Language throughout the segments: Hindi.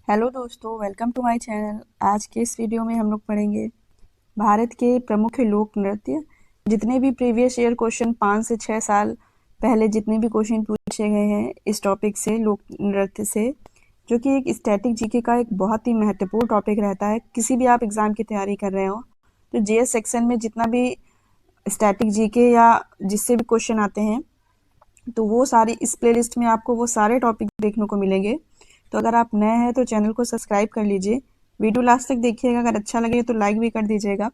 हेलो दोस्तों, वेलकम टू माय चैनल। आज के इस वीडियो में हम लोग पढ़ेंगे भारत के प्रमुख लोक नृत्य। जितने भी प्रीवियस ईयर क्वेश्चन 5 से 6 साल पहले जितने भी क्वेश्चन पूछे गए हैं इस टॉपिक से, लोक नृत्य से, जो कि एक स्टैटिक जीके का एक बहुत ही महत्वपूर्ण टॉपिक रहता है। किसी भी आप एग्ज़ाम की तैयारी कर रहे हो तो जीएस सेक्शन में जितना भी स्टैटिक जीके या जिससे भी क्वेश्चन आते हैं तो वो सारी इस प्लेलिस्ट में आपको वो सारे टॉपिक देखने को मिलेंगे। तो अगर आप नए हैं तो चैनल को सब्सक्राइब कर लीजिए, वीडियो लास्ट तक देखिएगा। अगर अच्छा लगे तो लाइक भी कर दीजिएगा।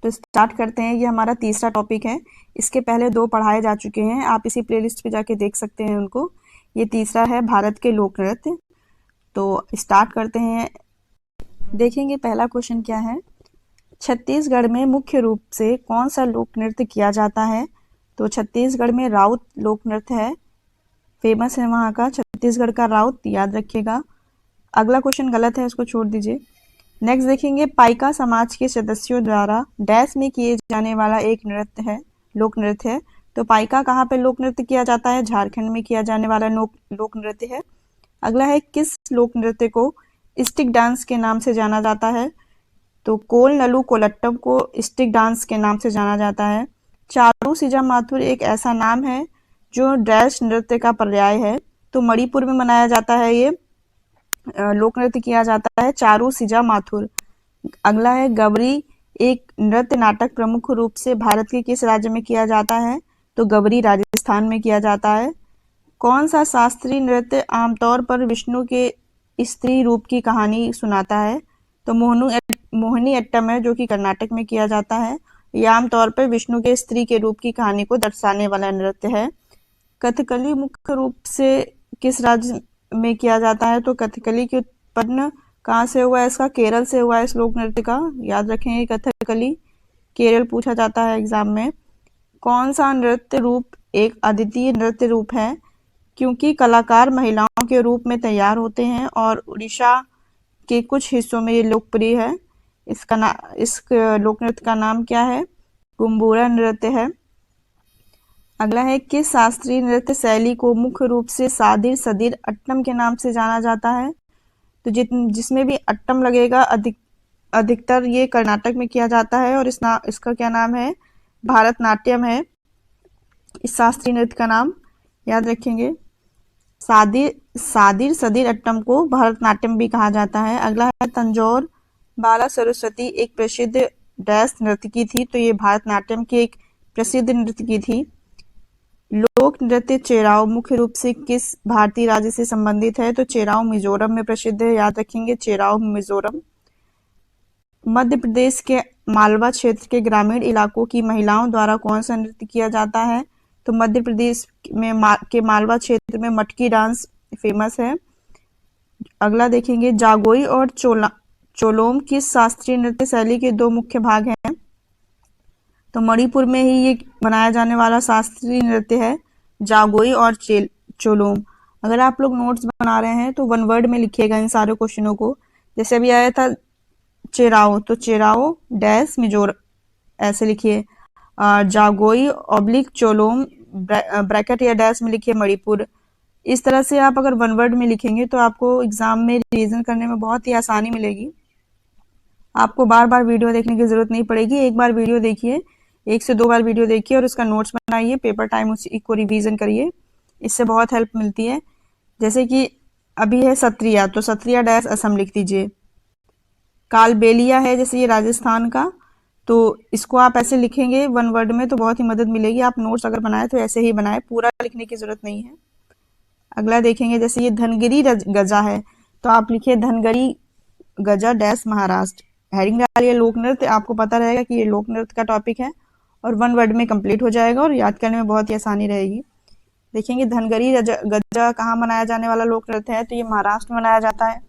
तो स्टार्ट करते हैं। ये हमारा तीसरा टॉपिक है। इसके पहले 2 पढ़ाए जा चुके हैं, आप इसी प्लेलिस्ट पे जाके देख सकते हैं उनको। ये तीसरा है भारत के लोक नृत्य। तो स्टार्ट करते हैं। देखेंगे पहला क्वेश्चन क्या है। छत्तीसगढ़ में मुख्य रूप से कौन सा लोक नृत्य किया जाता है? तो छत्तीसगढ़ में राउत लोक नृत्य है, फेमस है वहाँ का छत्तीसगढ़ का राउत, याद रखिएगा। अगला क्वेश्चन गलत है, इसको छोड़ दीजिए। नेक्स्ट देखेंगे, पाइका समाज के सदस्यों द्वारा डैश में किए जाने वाला एक नृत्य है, लोक नृत्य है। तो पाइका कहाँ पे लोक नृत्य किया जाता है? झारखंड में किया जाने वाला लोक नृत्य है। अगला है, किस लोक नृत्य को स्टिक डांस के नाम से जाना जाता है? तो कोल नलू कोलट्टम को स्टिक डांस के नाम से जाना जाता है। चारू सीजा माथुर एक ऐसा नाम है जो डैश नृत्य का पर्याय है। तो मणिपुर में मनाया जाता है ये लोक नृत्य किया जाता है चारू सीजा माथुर। अगला है, गबरी एक नृत्य नाटक प्रमुख रूप से भारत के किस राज्य में किया जाता है? तो गबरी राजस्थान में किया जाता है। कौन सा शास्त्रीय नृत्य आमतौर पर विष्णु के स्त्री रूप की कहानी सुनाता है? तो मोहिनी अट्टम है, जो कि कर्नाटक में किया जाता है। यह आमतौर पर विष्णु के स्त्री के रूप की कहानी को दर्शाने वाला नृत्य है। कथकली मुख्य रूप से किस राज्य में किया जाता है? तो कथकली की उत्पन्न कहाँ से हुआ है? इसका केरल से हुआ है, इस लोक नृत्य का। याद रखेंगे, कथकली केरल पूछा जाता है एग्जाम में। कौन सा नृत्य रूप एक अद्वितीय नृत्य रूप है क्योंकि कलाकार महिलाओं के रूप में तैयार होते हैं और उड़ीसा के कुछ हिस्सों में ये लोकप्रिय है। इस लोक नृत्य का नाम क्या है? गुम्बूरा नृत्य है। अगला है, किस शास्त्रीय नृत्य शैली को मुख्य रूप से सादिर सदिर अट्टम के नाम से जाना जाता है? तो जिसमें भी अट्टम लगेगा अधिकतर ये कर्नाटक में किया जाता है और इसका क्या नाम है? भारतनाट्यम है इस शास्त्रीय नृत्य का नाम, याद रखेंगे। सादिर सदिर अट्टम को भरतनाट्यम भी कहा जाता है। अगला है, तंजौर बाला सरस्वती एक प्रसिद्ध डैश नृत्य की थी। तो ये भारतनाट्यम की एक प्रसिद्ध नृत्य की थी। लोक नृत्य चेराव मुख्य रूप से किस भारतीय राज्य से संबंधित है? तो चेराव मिजोरम में प्रसिद्ध है, याद रखेंगे, चेराव मिजोरम। मध्य प्रदेश के मालवा क्षेत्र के ग्रामीण इलाकों की महिलाओं द्वारा कौन सा नृत्य किया जाता है? तो मध्य प्रदेश में के मालवा क्षेत्र में मटकी डांस फेमस है। अगला देखेंगे, जागोई और चोलोम किस शास्त्रीय नृत्य शैली के 2 मुख्य भाग हैं? तो मणिपुर में ही ये बनाया जाने वाला शास्त्रीय नृत्य है, जागोई और चोलोम। अगर आप लोग नोट्स बना रहे हैं तो 1 वर्ड में लिखिएगा इन सारे क्वेश्चनों को। जैसे अभी आया था चेराओ, तो चेराओ डैश मिजोर ऐसे लिखिए। जागोई ऑब्लिक चोलोम ब्रैकेट या डैश में लिखिए मणिपुर। इस तरह से आप अगर 1 वर्ड में लिखेंगे तो आपको एग्जाम में रिवीजन करने में बहुत ही आसानी मिलेगी। आपको बार बार वीडियो देखने की जरूरत नहीं पड़ेगी। एक बार वीडियो देखिए, 1 से 2 बार वीडियो देखिए और उसका नोट्स बनाइए, पेपर टाइम उसी को रिवीजन करिए, इससे बहुत हेल्प मिलती है। जैसे कि अभी है सत्रिया, तो सत्रिया डैश असम लिख दीजिए। कालबेलिया है जैसे ये राजस्थान का, तो इसको आप ऐसे लिखेंगे 1 वर्ड में तो बहुत ही मदद मिलेगी। आप नोट्स अगर बनाए तो ऐसे ही बनाए, पूरा लिखने की जरूरत नहीं है। अगला देखेंगे, जैसे ये धनगिरी गजा है तो आप लिखिए धनगरी गजा डैश महाराष्ट्र। हेडिंग डालिए लोक नृत्य, आपको पता रहेगा कि ये लोक नृत्य का टॉपिक है और 1 वर्ड में कंप्लीट हो जाएगा और याद करने में बहुत ही आसानी रहेगी। देखेंगे धनगरी गजा कहाँ मनाया जाने वाला लोक नृत्य है? तो ये महाराष्ट्र में मनाया जाता है।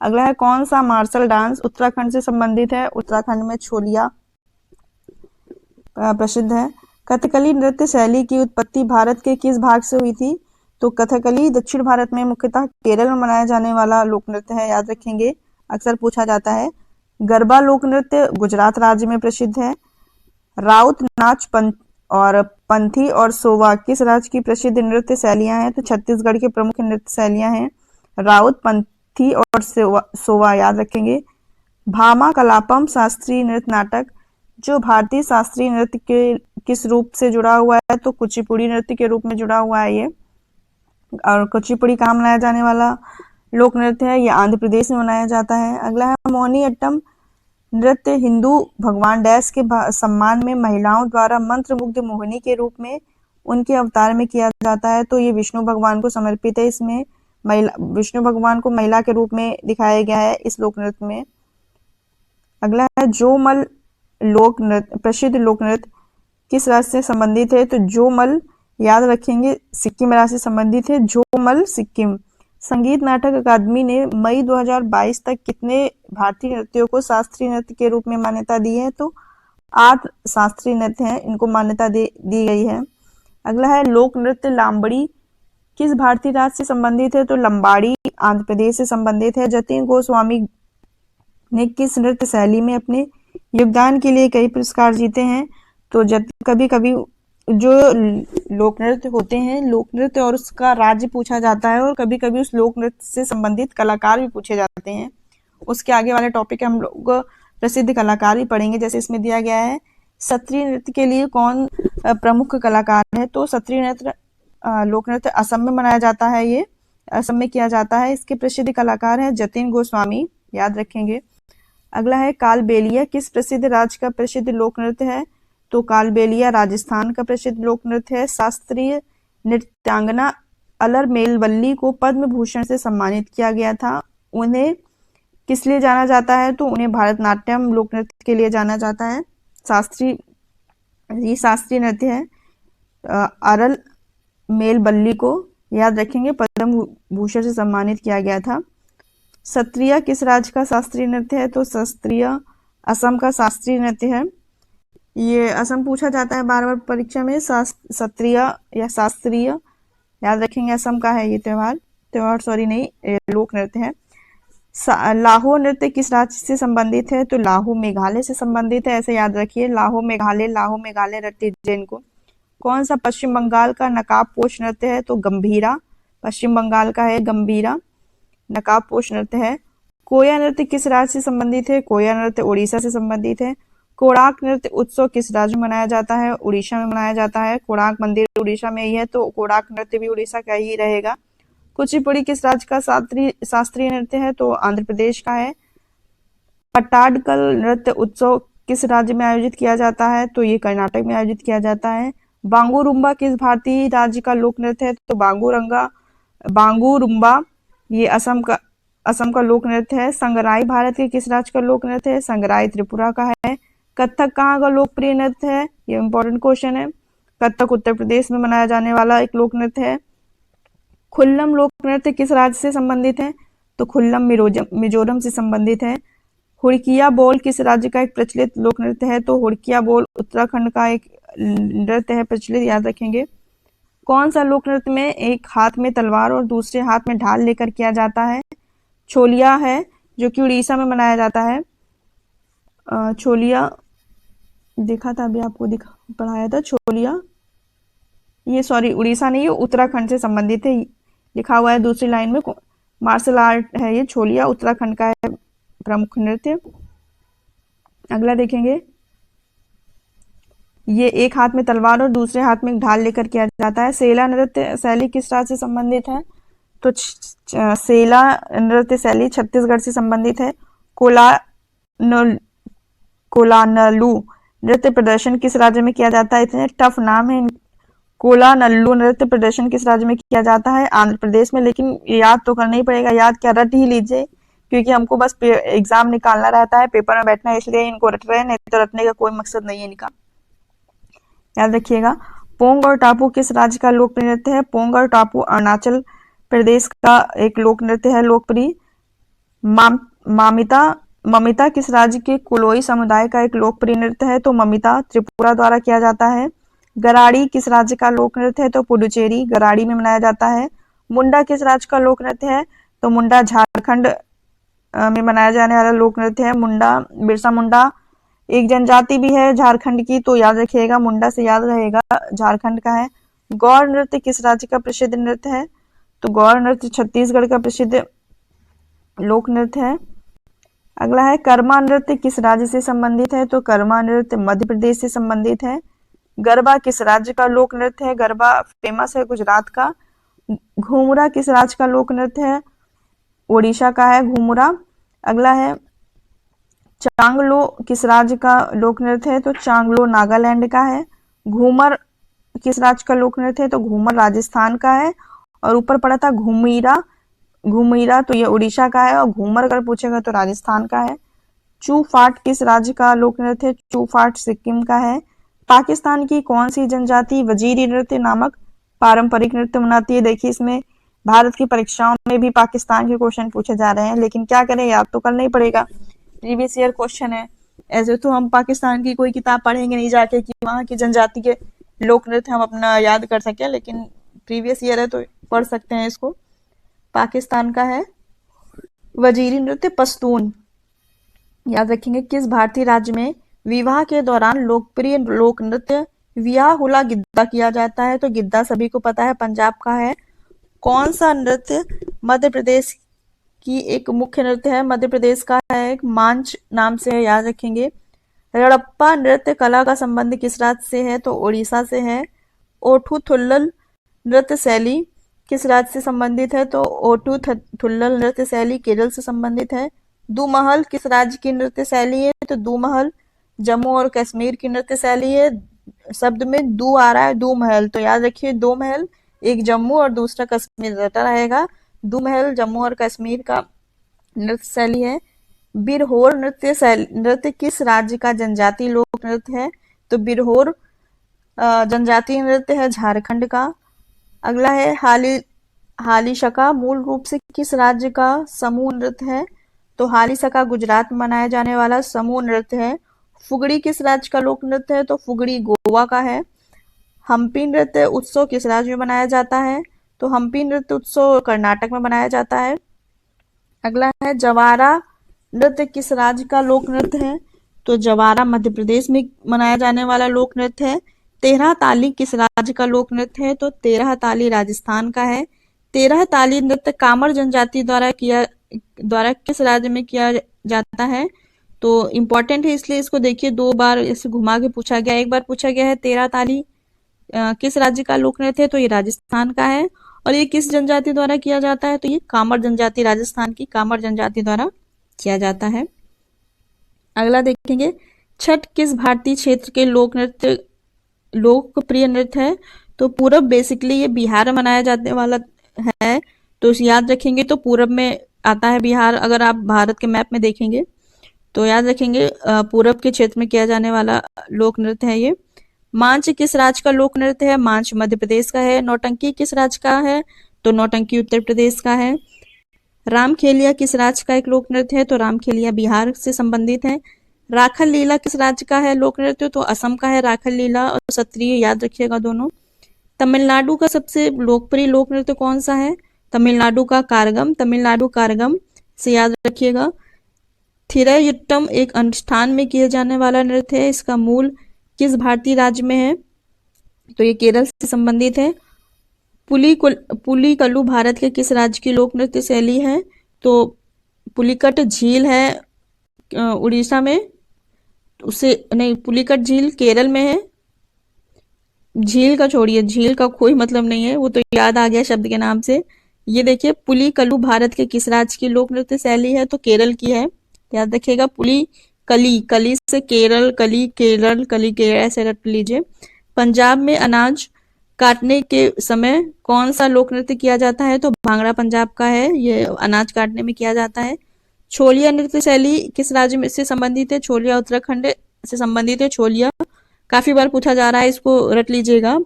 अगला है, कौन सा मार्शल डांस उत्तराखंड से संबंधित है? उत्तराखंड में छोलिया प्रसिद्ध है। कथकली नृत्य शैली की उत्पत्ति भारत के किस भाग से हुई थी? तो कथकली दक्षिण भारत में मुख्यतः केरल में मनाया जाने वाला लोक नृत्य है, याद रखेंगे, अक्सर पूछा जाता है। गरबा लोक नृत्य गुजरात राज्य में प्रसिद्ध है। राउत नाच और पंथी और सोवा किस राज्य की प्रसिद्ध नृत्य शैलियां हैं? तो छत्तीसगढ़ की प्रमुख नृत्य शैलियां हैं राउत, पंथी थी और सोवा याद रखेंगे। भामा कलापम शास्त्रीय नृत्य नाटक जो भारतीय शास्त्रीय नृत्य के किस रूप से जुड़ा हुआ है, तो कुचिपुड़ी नृत्य के रूप में जुड़ा हुआ है ये। और कुचिपुड़ी कहाँ मनाया जाने वाला लोक नृत्य है, ये आंध्र प्रदेश में मनाया जाता है। अगला है मोहिनी अट्टम नृत्य हिंदू भगवान डैश के सम्मान में महिलाओं द्वारा मंत्र मुग्ध मोहिनी के रूप में उनके अवतार में किया जाता है, तो ये विष्णु भगवान को समर्पित है। इसमें विष्णु भगवान को महिला के रूप में दिखाया गया है इस लोक नृत्य में। अगला है जोमल लोक नृत्य प्रसिद्ध लोक नृत्य किस राज्य से संबंधित है, तो जोमल याद रखेंगे सिक्किम राज्य से संबंधित है। जोमल सिक्किम। संगीत नाटक अकादमी ने मई 2022 तक कितने भारतीय नृत्यों को शास्त्रीय नृत्य के रूप में मान्यता दी है, तो 8 शास्त्रीय नृत्य हैं, इनको मान्यता दी गई है। अगला है लोक नृत्य लांबड़ी किस भारतीय राज्य से संबंधित है, तो लंबाड़ी आंध्र प्रदेश से संबंधित है। जतिन गोस्वामी ने किस नृत्य शैली में अपने योगदान के लिए कई पुरस्कार जीते हैं, तो कभी कभी जो लोक नृत्य होते हैं, लोक नृत्य और उसका राज्य पूछा जाता है, और कभी कभी उस लोक नृत्य से संबंधित कलाकार भी पूछे जाते हैं। उसके आगे वाले टॉपिक हम लोग प्रसिद्ध कलाकार भी पढ़ेंगे। जैसे इसमें दिया गया है सत्रीय नृत्य के लिए कौन प्रमुख कलाकार है, तो सत्रीय नृत्य लोक नृत्य असम में मनाया जाता है, ये असम में किया जाता है। इसके प्रसिद्ध कलाकार हैं जतिन गोस्वामी, याद रखेंगे। अगला है कालबेलिया किस प्रसिद्ध राज्य का प्रसिद्ध लोक नृत्य है, तो कालबेलिया राजस्थान का प्रसिद्ध लोक नृत्य है। शास्त्रीय नृत्यांगना अलर मेलवल्ली को पद्म भूषण से सम्मानित किया गया था। उन्हें किस लिए जाना जाता है, तो उन्हें भारतनाट्यम लोक नृत्य के लिए जाना जाता है। ये शास्त्रीय नृत्य है। अरल मेलवल्ली को याद रखेंगे पद्म भूषण से सम्मानित किया गया था। सत्रिया किस राज्य का शास्त्रीय नृत्य है, तो सत्रिया असम का शास्त्रीय नृत्य है। ये असम पूछा जाता है बार बार परीक्षा में। सत्रिया या शास्त्रीय याद रखेंगे, असम का है ये लोक नृत्य है। लाहो नृत्य किस राज्य से संबंधित है, तो लाहो मेघालय से संबंधित है, ऐसे याद रखिए। लाहो मेघालय नृत्य जैन को। कौन सा पश्चिम बंगाल का नकाबपोश नृत्य है, तो गंभीरा पश्चिम बंगाल का है। गंभीरा नकाबपोश नृत्य है। कोया नृत्य किस राज्य से संबंधित है, कोया नृत्य उड़ीसा से संबंधित है। कोणार्क नृत्य उत्सव किस राज्य में मनाया जाता है, उड़ीसा में मनाया जाता है। कोणार्क मंदिर उड़ीसा में ही है, तो कोणार्क नृत्य भी उड़ीसा का ही रहेगा। कुचिपुड़ी किस राज्य का शास्त्रीय नृत्य है, तो आंध्र प्रदेश का है। पट्टाडकल नृत्य उत्सव किस राज्य में आयोजित किया जाता है, तो ये कर्नाटक में आयोजित किया जाता है। बांगुरुम्बा किस भारतीय राज्य का लोक नृत्य है, तो बांगुरुम्बा ये असम का लोक नृत्य है। संगराई भारत के किस राज्य का लोक नृत्य है, संगराई त्रिपुरा का है। कथक कहाँ का लोकप्रिय नृत्य है, ये इंपॉर्टेंट क्वेश्चन है। कथक उत्तर प्रदेश में मनाया जाने वाला एक लोक नृत्य है। खुल्लम लोक नृत्य किस राज्य से संबंधित है, तो खुल्लम मिजोरम से संबंधित है। हुड़किया बोल किस राज्य का एक प्रचलित लोक नृत्य है, तो हुड़किया बोल उत्तराखंड का एक नृत्य है प्रचलित, याद रखेंगे। कौन सा लोक नृत्य में एक हाथ में तलवार और दूसरे हाथ में ढाल लेकर किया जाता है, छोलिया है, जो कि उड़ीसा में मनाया जाता है। छोलिया देखा था अभी, आपको पढ़ाया था छोलिया। ये उड़ीसा नहीं, ये उत्तराखंड से संबंधित है, लिखा हुआ है दूसरी लाइन में। मार्शल आर्ट है ये छोलिया, उत्तराखंड का है प्रमुख नृत्य। अगला देखेंगे, ये एक हाथ में तलवार और दूसरे हाथ में ढाल लेकर किया जाता है। सेला नृत्य शैली किस राज्य से संबंधित है, तो सेला नृत्य शैली छत्तीसगढ़ से संबंधित है। कोलानलू नृत्य प्रदर्शन किस राज्य में किया जाता है, इतने टफ नाम है। कोलानल्लू नृत्य प्रदर्शन किस राज्य में किया जाता है, आंध्र प्रदेश में। लेकिन याद तो करना ही पड़ेगा, याद क्या रट ही लीजिए, क्योंकि हमको बस एग्जाम निकालना रहता है, पेपर में बैठना है, इसलिए इनको रट रहे हैं, नहीं तो रटने का कोई मकसद नहीं है इनका, याद रखिएगा। पोंग और टापू किस राज्य का लोकप्रिय नृत्य है, पोंग और टापू अरुणाचल प्रदेश का एक लोक नृत्य है लोकप्रिय। ममिता किस राज्य के कुलोई समुदाय का एक लोकप्रिय नृत्य है, तो ममिता त्रिपुरा द्वारा किया जाता है। गराड़ी किस राज्य का लोक नृत्य है, तो पुडुचेरी गराड़ी में मनाया जाता है। मुंडा किस राज्य का लोक नृत्य है, तो मुंडा झारखंड में मनाया जाने वाला लोक नृत्य है। मुंडा बिरसा मुंडा एक जनजाति भी है झारखंड की, तो याद रखिएगा, मुंडा से याद रहेगा झारखंड का है। गौर नृत्य किस राज्य का प्रसिद्ध नृत्य है, तो गौर नृत्य छत्तीसगढ़ का प्रसिद्ध लोक नृत्य है। अगला है कर्मा नृत्य किस राज्य से संबंधित है? तो कर्मा नृत्य मध्य प्रदेश से संबंधित है। गरबा किस राज्य का लोक नृत्य है? गरबा फेमस है गुजरात का। घूमरा किस राज्य का लोक नृत्य है? ओडिशा का है घूमरा। अगला है चांगलो किस राज्य का लोक नृत्य है? तो चांगलो नागालैंड का है। घूमर किस राज्य का लोक नृत्य है? तो घूमर राजस्थान का है। और ऊपर पड़ा था घुमीरा, घुमीरा तो ये उड़ीसा का है, और घूमर अगर पूछेगा तो राजस्थान का है। चू फाट किस राज्य का लोक नृत्य है? चू फाट सिक्किम का है। पाकिस्तान की कौन सी जनजाति वजीरी नृत्य नामक पारंपरिक नृत्य मनाती है? देखिए इसमें भारत की परीक्षाओं में भी पाकिस्तान के क्वेश्चन पूछे जा रहे हैं, लेकिन क्या करें, याद तो करना ही पड़ेगा, प्रीवियस ईयर क्वेश्चन है। ऐसे तो हम पाकिस्तान की कोई किताब पढ़ेंगे नहीं जाके कि वहाँ की जनजाति के लोक नृत्य हम अपना याद कर सके, लेकिन प्रीवियस ईयर है तो पढ़ सकते हैं इसको। पाकिस्तान का है वजीरी नृत्य पश्तून। याद रखेंगे किस भारतीय राज्य में विवाह के दौरान लोकप्रिय लोक नृत्य विवाह हुला गिद्दा किया जाता है? तो गिद्दा सभी को पता है, पंजाब का है। कौन सा नृत्य मध्य प्रदेश की एक मुख्य नृत्य है? मध्य प्रदेश का है, एक मांच नाम से है, याद रखेंगे। हड़प्पा नृत्य कला का संबंध किस राज्य से है? तो उड़ीसा से है। ओठू थुल्लल नृत्य शैली किस राज्य से संबंधित है? तो ओठू थुल्लल नृत्य शैली केरल से संबंधित है। दूमहल किस राज्य की नृत्य शैली है? तो दूमहल जम्मू और कश्मीर की नृत्य शैली है। शब्द में दू आ रहा है, दू महल, तो याद रखिए दो महल, एक जम्मू और दूसरा कश्मीर रटा रहेगा। दू महल जम्मू और कश्मीर का नृत्य शैली है। बिरहोर नृत्य किस राज्य का जनजातीय लोक नृत्य है? तो बिरहोर जनजातीय नृत्य है झारखंड का। अगला है हालीशका मूल रूप से किस राज्य का समूह नृत्य है? तो हालीशका गुजरात में मनाया जाने वाला समूह नृत्य है। फुगड़ी किस राज्य का लोक नृत्य है? तो फुगड़ी गोवा का है। हम्पी नृत्य उत्सव किस राज्य में मनाया जाता है? तो हम्पी नृत्य उत्सव कर्नाटक में मनाया जाता है। अगला है जवारा नृत्य किस राज्य का लोक नृत्य है? तो जवारा मध्य प्रदेश में मनाया जाने वाला लोक नृत्य है। तेरह ताली किस राज्य का लोक नृत्य है? तो तेरह ताली राजस्थान का है। तेरह ताली नृत्य कामर जनजाति द्वारा किस राज्य में किया जाता है? तो इम्पोर्टेंट है इसलिए इसको देखिए, दो बार इसे घुमा के पूछा गया। एक बार पूछा गया है तेरह ताली किस राज्य का लोक नृत्य है? तो ये राजस्थान का है। और ये किस जनजाति द्वारा किया जाता है? तो ये कामर जनजाति, राजस्थान की कामर जनजाति द्वारा किया जाता है। अगला देखेंगे छठ किस भारतीय क्षेत्र के लोकप्रिय नृत्य है? तो पूरब, बेसिकली ये बिहार में मनाया जाने वाला है, तो याद रखेंगे तो पूरब में आता है बिहार। अगर आप भारत के मैप में देखेंगे तो याद रखेंगे पूरब के क्षेत्र में किया जाने वाला लोक नृत्य है ये। मांच किस राज्य का लोक नृत्य है? मांच मध्य प्रदेश का है। नौटंकी किस राज्य का है? तो नौटंकी उत्तर प्रदेश का है। रामखेलिया किस राज्य का एक लोक नृत्य है? तो रामखेलिया बिहार से संबंधित है। राखल लीला किस राज्य का है लोक नृत्य? तो असम का है राखल लीला और सत्रिय, याद रखिएगा दोनों। तमिलनाडु का सबसे लोकप्रिय लोक नृत्य कौन सा है? तमिलनाडु का कारगम, तमिलनाडु कारगम से याद रखिएगा। थिरयुट्टम एक अनुष्ठान में किए जाने वाला नृत्य है। इसका मूल किस भारतीय राज्य में है? तो ये केरल से संबंधित है। पुलिकल्लू भारत के किस राज्य की लोक नृत्य शैली है? तो पुलिकट झील है उड़ीसा में, उसे नहीं, पुलिकट झील केरल में है। झील का छोड़िए, झील का कोई मतलब नहीं है, वो तो याद आ गया शब्द के नाम से। ये देखिए पुलिकल्लू भारत के किस राज्य की लोक नृत्य शैली है? तो केरल की है, याद रखिएगा। कली से केरल, कली केरल, कली केरल ऐसे रट लीजिए। पंजाब में अनाज काटने के समय कौन सा लोक नृत्य किया जाता है? तो भांगड़ा पंजाब का है, ये अनाज काटने में किया जाता है। छोलिया नृत्य शैली किस राज्य में से संबंधित है? छोलिया उत्तराखंड से संबंधित है। छोलिया काफी बार पूछा जा रहा है, इसको रट लीजिएगा,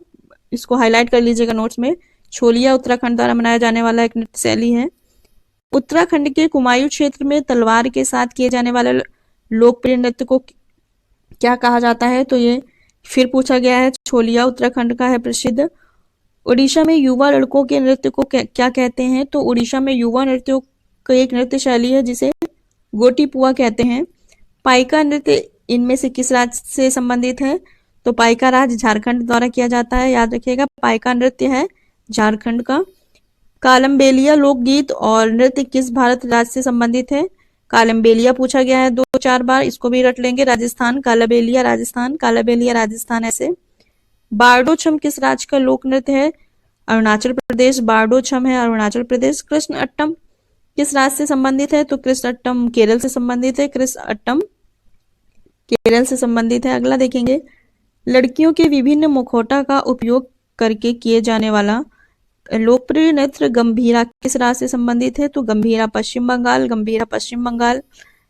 इसको हाईलाइट कर लीजिएगा नोट्स में। छोलिया उत्तराखंड द्वारा मनाया जाने वाला एक नृत्य शैली है। उत्तराखंड के कुमायूं क्षेत्र में तलवार के साथ किए जाने वाले लोकप्रिय नृत्य को क्या कहा जाता है? तो ये फिर पूछा गया है, छोलिया उत्तराखंड का है प्रसिद्ध। उड़ीसा में युवा लड़कों के नृत्य को क्या कहते हैं? तो उड़ीसा में युवा नृत्यों का एक नृत्य शैली है जिसे गोटी पुआ कहते हैं। पाइका नृत्य इनमें से किस राज्य से संबंधित है? तो पाइका राज्य झारखंड द्वारा किया जाता है, याद रखिएगा। पाइका नृत्य है झारखंड का। कालमबेलिया लोकगीत और नृत्य किस भारत राज्य से संबंधित है? कालमबेलिया पूछा गया है 2-4 बार, इसको भी रट लेंगे। राजस्थान, कालबेलिया राजस्थान, कालबेलिया राजस्थान ऐसे। बारडो छम किस राज्य का लोक नृत्य है? अरुणाचल प्रदेश, बारडो छम है अरुणाचल प्रदेश। कृष्ण अट्टम किस राज्य से संबंधित है? तो कृष्ण अट्टम केरल से संबंधित है, कृष्ण अट्टम केरल से संबंधित है। अगला देखेंगे, लड़कियों के विभिन्न मुखौटा का उपयोग करके किए जाने वाला लोकप्रिय नृत्य गंभीरा किस राज्य से संबंधित है? तो गंभीरा पश्चिम बंगाल, गंभीरा पश्चिम बंगाल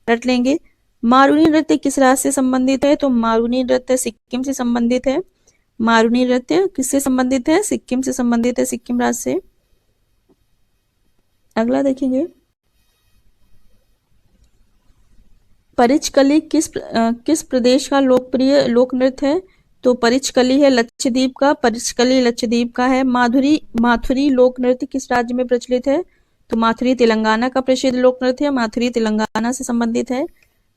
रट लेंगे। मारूनी नृत्य किस राज्य से संबंधित है? तो मारूनी नृत्य सिक्किम से संबंधित है। मारूनी नृत्य किससे संबंधित है? सिक्किम से संबंधित है, सिक्किम राज्य से। अगला देखेंगे, परिचकली किस प्रदेश का लोकप्रिय लोक नृत्य है? तो परिचकली है लक्षद्वीप का, परिचकली लक्षद्वीप का है। माथुरी लोक नृत्य किस राज्य में प्रचलित है? तो माथुरी तेलंगाना का प्रसिद्ध लोक नृत्य है, माथुरी तेलंगाना से संबंधित है।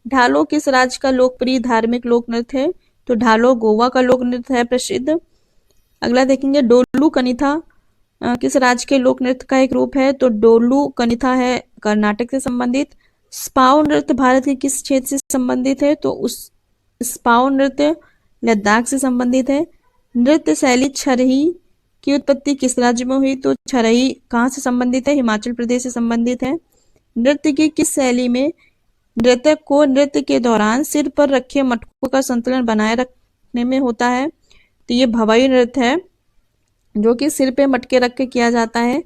ढालो किस राज्य का लोकप्रिय धार्मिक लोक नृत्य है? तो ढालो गोवा का लोक नृत्य है प्रसिद्ध। अगला देखेंगे, डोलू कनिथा किस राज्य के लोक नृत्य का एक रूप है? तो डोलू कनिथा है कर्नाटक से संबंधित। स्पाउ नृत्य भारत के किस क्षेत्र से संबंधित है? तो उस स्पाउ नृत्य लद्दाख से संबंधित है। नृत्य शैली छरही की उत्पत्ति किस राज्य में हुई? तो छरही कहाँ से संबंधित है? हिमाचल प्रदेश से संबंधित है। नृत्य की किस शैली में नृत्यक को नृत्य के दौरान सिर पर रखे मटकों का संतुलन बनाए रखने में होता है? तो ये भवई नृत्य है जो कि सिर पे मटके रख के किया जाता है।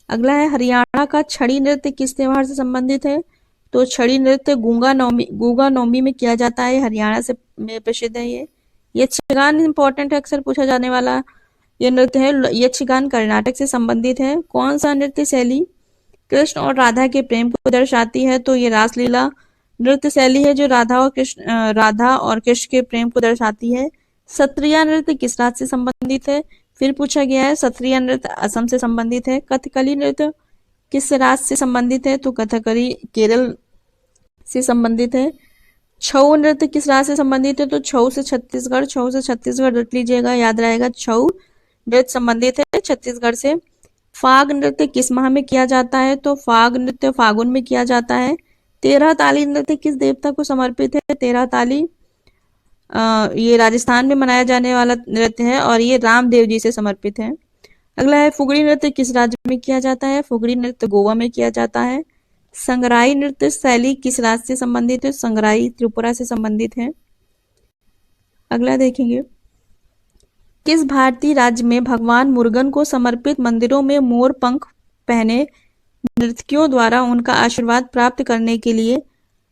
अगला है, हरियाणा का छड़ी नृत्य किस त्योहार से संबंधित है? तो छड़ी नृत्य गूंगा नौमी में किया जाता है, हरियाणा से में प्रसिद्ध है ये। यक्षगान इंपॉर्टेंट है, अक्सर पूछा जाने वाला ये नृत्य है। यक्षगान कर्नाटक से संबंधित है। कौन सा नृत्य शैली कृष्ण और राधा के प्रेम को दर्शाती है? तो ये रासलीला नृत्य शैली है जो राधा और कृष्ण के प्रेम को दर्शाती है। सत्रिया नृत्य किस राज्य से संबंधित है? फिर पूछा गया है, सत्रिया नृत्य असम से संबंधित है। कथकली नृत्य किस राज्य से संबंधित है? तो कथकली केरल से संबंधित है। छऊ नृत्य किस राज्य से संबंधित है? तो छऊ से छत्तीसगढ़ रट लीजिएगा, याद रहेगा। छऊ नृत्य संबंधित है छत्तीसगढ़ से। फाग नृत्य किस माह में किया जाता है? तो फाग नृत्य फागुन में किया जाता है। 13 ताली नृत्य किस देवता को समर्पित है? 13 ताली ये राजस्थान में मनाया जाने वाला नृत्य है और ये रामदेव जी से समर्पित है। अगला है, फुगड़ी नृत्य किस राज्य में किया जाता है? फुगड़ी नृत्य गोवा में किया जाता है। संगराई नृत्य शैली किस राज्य से संबंधित है? संगराई त्रिपुरा से संबंधित है। अगला देखेंगे, किस भारतीय राज्य में भगवान मुरुगन को समर्पित मंदिरों में मोर पंख पहने नर्तकियों द्वारा उनका आशीर्वाद प्राप्त करने के लिए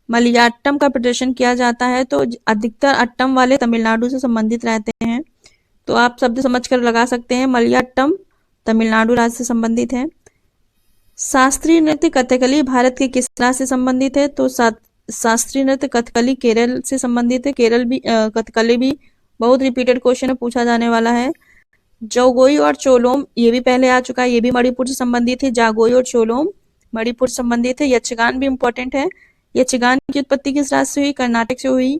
मलियाट्टम का प्रदर्शन किया जाता है? तो अधिकतर अट्टम वाले तमिलनाडु से संबंधित रहते हैं, तो आप शब्द समझकर लगा सकते हैं। मलियाट्टम तमिलनाडु राज्य से संबंधित है। शास्त्रीय नृत्य कथकली भारत के किस राज्य से संबंधित है? तो शास्त्रीय नृत्य कथकली केरल से संबंधित है। कथकली भी बहुत रिपीटेड क्वेश्चन है, पूछा जाने वाला है। जागोई और चोलोम ये भी पहले आ चुका है, ये भी मणिपुर से संबंधित है। जागोई और चोलोम मणिपुर से संबंधित है। यक्षगान भी इंपॉर्टेंट है। यक्षगान की उत्पत्ति किस राज्य से हुई? कर्नाटक से हुई।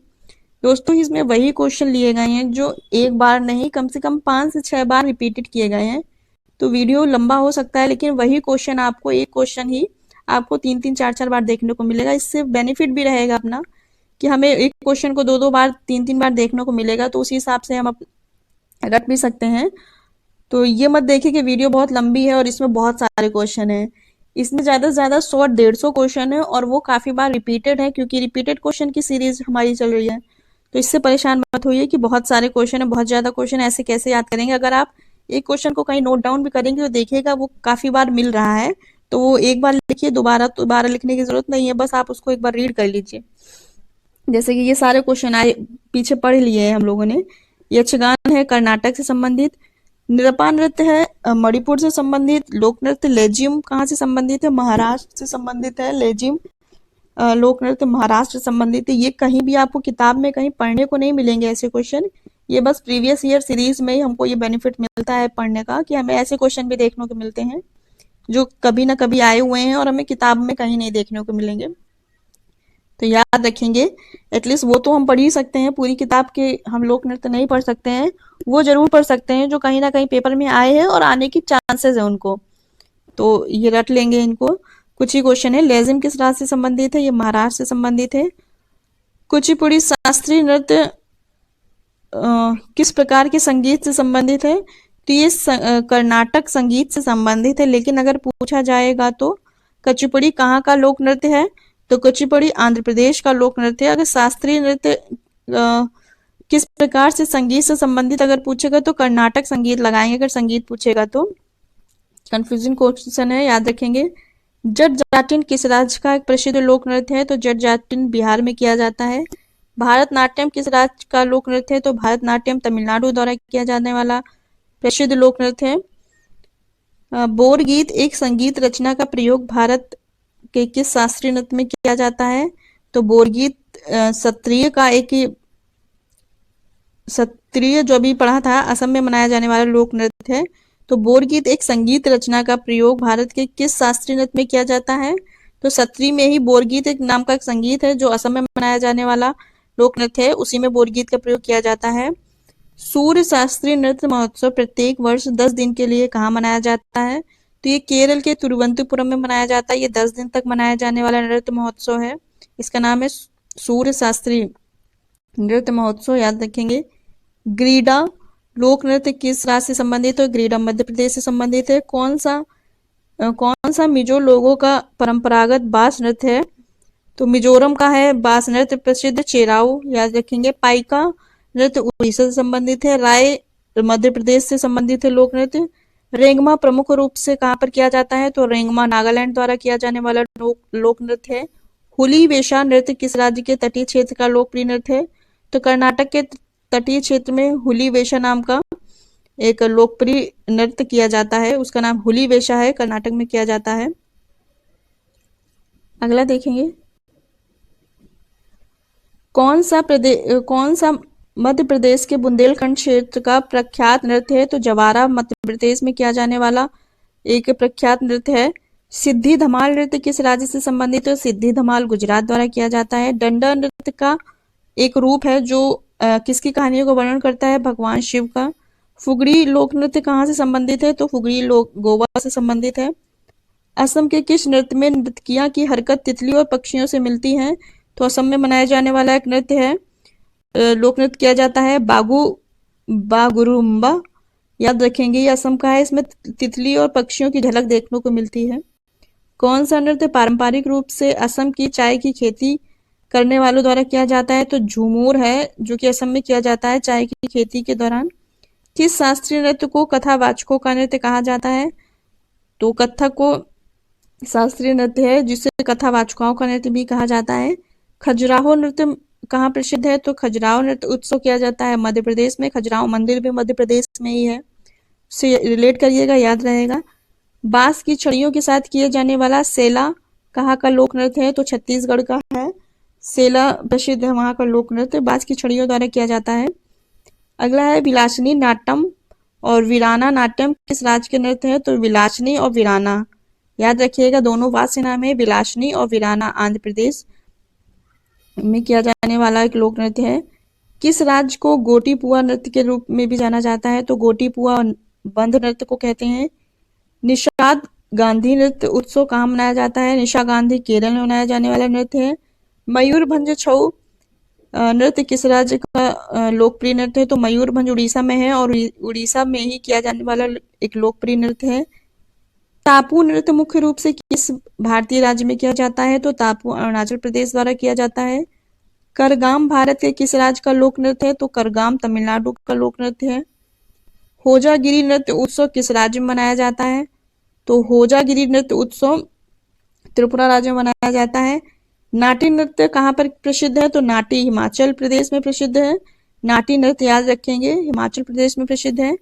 दोस्तों, इसमें वही क्वेश्चन लिए गए हैं जो एक बार नहीं कम से कम 5 से 6 बार रिपीटेड किए गए हैं। तो वीडियो लंबा हो सकता है लेकिन वही क्वेश्चन आपको एक क्वेश्चन ही आपको 3-3 4-4 बार देखने को मिलेगा। इससे बेनिफिट भी रहेगा अपना कि हमें एक क्वेश्चन को 2-2 बार 3-3 बार देखने को मिलेगा, तो उसी हिसाब से हम रट भी सकते हैं। तो ये मत देखिए कि वीडियो बहुत लंबी है और इसमें बहुत सारे क्वेश्चन हैं। इसमें ज़्यादा से ज़्यादा 100-150 क्वेश्चन है और वो काफ़ी बार रिपीटेड है क्योंकि रिपीटेड क्वेश्चन की सीरीज हमारी चल रही है। तो इससे परेशान मत होइए कि बहुत सारे क्वेश्चन है, बहुत ज़्यादा क्वेश्चन, ऐसे कैसे याद करेंगे। अगर आप एक क्वेश्चन को कहीं नोट डाउन भी करेंगे तो देखिएगा वो काफ़ी बार मिल रहा है, तो वो एक बार लिखिए, दोबारा लिखने की जरूरत नहीं है, बस आप उसको एक बार रीड कर लीजिए। जैसे कि ये सारे क्वेश्चन आए पीछे पढ़ लिए हैं हम लोगों ने। यक्षगान है कर्नाटक से संबंधित। निरपा नृत्य है मणिपुर से संबंधित। लोक नृत्य लेजियम कहाँ से संबंधित है? महाराष्ट्र से संबंधित है। लेजियम लोक नृत्य महाराष्ट्र से संबंधित है। ये कहीं भी आपको किताब में कहीं पढ़ने को नहीं मिलेंगे ऐसे क्वेश्चन। ये बस प्रीवियस ईयर सीरीज में ही हमको ये बेनिफिट मिलता है पढ़ने का कि हमें ऐसे क्वेश्चन भी देखने को मिलते हैं जो कभी ना कभी आए हुए हैं और हमें किताब में कहीं नहीं देखने को मिलेंगे। तो याद रखेंगे, एटलीस्ट वो तो हम पढ़ ही सकते हैं, पूरी किताब के हम लोक नृत्य नहीं पढ़ सकते हैं, वो जरूर पढ़ सकते हैं जो कहीं ना कहीं पेपर में आए हैं और आने की चांसेस है उनको। तो ये रट लेंगे इनको। कुछ ही क्वेश्चन है। लेजिम किस राज्य से संबंधित है? ये महाराष्ट्र से संबंधित है। कुचिपुड़ी शास्त्रीय नृत्य किस प्रकार के संगीत से संबंधित है? तो ये कर्नाटक संगीत से संबंधित है। लेकिन अगर पूछा जाएगा तो कुचिपुड़ी कहाँ का लोक नृत्य है? तो कुचिपुड़ी आंध्र प्रदेश का लोक नृत्य है। अगर शास्त्रीय नृत्य किस प्रकार से संगीत से संबंधित अगर पूछेगा तो कर्नाटक संगीत लगाएंगे अगर संगीत पूछेगा तो। कंफ्यूजिंग क्वेश्चन है, याद रखेंगे। जट जाटिन किस राज्य का एक प्रसिद्ध लोक नृत्य है? तो जट जाटिन बिहार में किया जाता है। भारतनाट्यम किस राज्य का लोक नृत्य है? तो भारतनाट्यम तमिलनाडु द्वारा किया जाने वाला प्रसिद्ध लोक नृत्य है। बोर गीत एक संगीत रचना का प्रयोग भारत के किस शास्त्रीय नृत्य में किया जाता है? तो बोर गीत सत्रिय का एक सत्रिय जो भी पढ़ा था असम में मनाया जाने वाला लोक नृत्य है। तो बोर गीत एक संगीत रचना का प्रयोग भारत के किस शास्त्रीय नृत्य में किया जाता है? तो सत्रिय में ही बोर गीत एक नाम का एक संगीत है जो असम में मनाया जाने वाला लोक नृत्य है, उसी में बोर गीत का प्रयोग किया जाता है। सूर्य शास्त्रीय नृत्य महोत्सव प्रत्येक वर्ष 10 दिन के लिए कहाँ मनाया जाता है? तो ये केरल के तिरुवनंतपुरम में मनाया जाता है। ये 10 दिन तक मनाया जाने वाला नृत्य महोत्सव है। इसका नाम है सूर्य शास्त्रीय नृत्य महोत्सव, याद रखेंगे। ग्रीडा लोक नृत्य किस राज्य से संबंधित है? ग्रीडा मध्य प्रदेश से संबंधित है। कौन सा मिजो लोगों का परंपरागत बांस नृत्य है? तो मिजोरम का है बांस नृत्य प्रसिद्ध। चेराऊ, याद रखेंगे। पाइका नृत्य उड़ीसा से संबंधित है। राय मध्य प्रदेश से संबंधित है लोक नृत्य। रेंगमा प्रमुख रूप से कहाँ पर किया जाता है? तो रेंगमा नागालैंड द्वारा किया जाने वाला लोक नृत्य है। हुली वेशा नृत्य किस राज्य के तटीय क्षेत्र का लोकप्रिय नृत्य है? तो कर्नाटक के तटीय क्षेत्र में हुली वेशा नाम का एक लोकप्रिय नृत्य किया जाता है, उसका नाम हुली वेशा है, कर्नाटक में किया जाता है। अगला देखेंगे। कौन सा मध्य प्रदेश के बुंदेलखंड क्षेत्र का प्रख्यात नृत्य है? तो जवारा मध्य प्रदेश में किया जाने वाला एक प्रख्यात नृत्य है। सिद्धि धमाल नृत्य किस राज्य से संबंधित है? सिद्धि धमाल गुजरात द्वारा किया जाता है। डंडा नृत्य का एक रूप है जो किसकी कहानियों का वर्णन करता है? भगवान शिव का। फुगड़ी लोक नृत्य कहाँ से संबंधित है? तो फुगड़ी लोक गोवा से संबंधित है। असम के किस नृत्य में नर्तकियां की हरकत तितली और पक्षियों से मिलती है? तो असम में मनाया जाने वाला एक नृत्य है, लोक नृत्य किया जाता है बागुरुम्बा, याद रखेंगे। ये असम का है, इसमें तितली और पक्षियों की झलक देखने को मिलती है। कौन सा नृत्य पारंपरिक रूप से असम की चाय की खेती करने वालों द्वारा किया जाता है? तो झूमूर है जो कि असम में किया जाता है चाय की खेती के दौरान। किस शास्त्रीय नृत्य को कथावाचकों का नृत्य कहा जाता है? तो कथक को शास्त्रीय नृत्य है जिसे कथावाचकों का नृत्य भी कहा जाता है। खजुराहो नृत्य कहाँ प्रसिद्ध है? तो खजुराहो नृत्य उत्सव किया जाता है मध्य प्रदेश में। खजुराहो मंदिर भी मध्य प्रदेश में ही है, उससे रिलेट करिएगा, याद रहेगा। बांस की छड़ियों के साथ किए जाने वाला सेला कहाँ का लोक नृत्य है? तो छत्तीसगढ़ का है। सेला प्रसिद्ध है वहां का लोक नृत्य, बांस की छड़ियों द्वारा किया जाता है। अगला है विलासनी नाट्यम और वीराना नाट्यम किस राज्य के नृत्य है? तो विलासनी और वीराना, याद रखिएगा, दोनों वाद्य नाम है। विलासनी और वीराना आंध्र प्रदेश में किया जाने वाला एक लोक नृत्य है। किस राज्य को गोटी पुआ नृत्य के रूप में भी जाना जाता है? तो गोटी पुआ बंध नृत्य को कहते हैं। निषाद गांधी नृत्य उत्सव कहाँ मनाया जाता है? निशा गांधी केरल में मनाया जाने वाला नृत्य है। मयूरभंज छऊ नृत्य किस राज्य का लोकप्रिय नृत्य है? तो मयूरभंज उड़ीसा में है और उड़ीसा में ही किया जाने वाला एक लोकप्रिय नृत्य है। टापू नृत्य मुख्य रूप से किस भारतीय राज्य में किया जाता है? तो टापू अरुणाचल प्रदेश द्वारा किया जाता है। करगाम भारत के किस राज्य का लोक नृत्य है? तो करगाम तमिलनाडु का लोक नृत्य है। होजागिरी नृत्य उत्सव किस राज्य में मनाया जाता है? तो होजागिरी नृत्य उत्सव त्रिपुरा राज्य में मनाया जाता है। नाटी नृत्य कहाँ पर प्रसिद्ध है? तो नाटी हिमाचल प्रदेश में प्रसिद्ध है। नाटी नृत्य याद रखेंगे, हिमाचल प्रदेश में प्रसिद्ध है।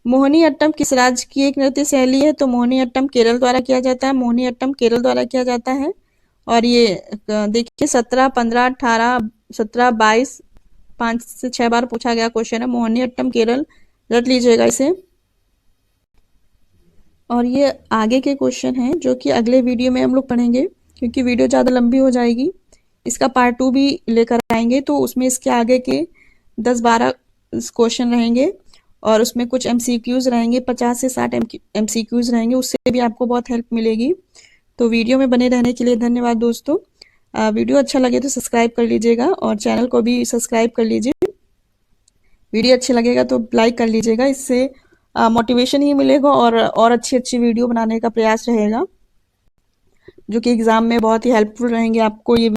मोहिनी अट्टम किस राज्य की एक नृत्य शैली है? तो मोहिनी अट्टम केरल द्वारा किया जाता है। मोहिनी अट्टम केरल द्वारा किया जाता है। और ये देखिए 17, 15, 18, 17, 22, 5 से 6 बार पूछा गया क्वेश्चन है। मोहिनी अट्टम केरल, रट लीजिएगा इसे। और ये आगे के क्वेश्चन हैं जो कि अगले वीडियो में हम लोग पढ़ेंगे, क्योंकि वीडियो ज़्यादा लंबी हो जाएगी। इसका पार्ट 2 भी लेकर आएंगे, तो उसमें इसके आगे के 10-12 क्वेश्चन रहेंगे। और उसमें कुछ MCQs रहेंगे, 50 से 60 MCQs रहेंगे, उससे भी आपको बहुत हेल्प मिलेगी। तो वीडियो में बने रहने के लिए धन्यवाद दोस्तों। वीडियो अच्छा लगे तो सब्सक्राइब कर लीजिएगा और चैनल को भी सब्सक्राइब कर लीजिए। वीडियो अच्छे लगेगा तो लाइक कर लीजिएगा, इससे मोटिवेशन ही मिलेगा और अच्छी अच्छी वीडियो बनाने का प्रयास रहेगा, जो कि एग्ज़ाम में बहुत ही हेल्पफुल रहेंगे आपको ये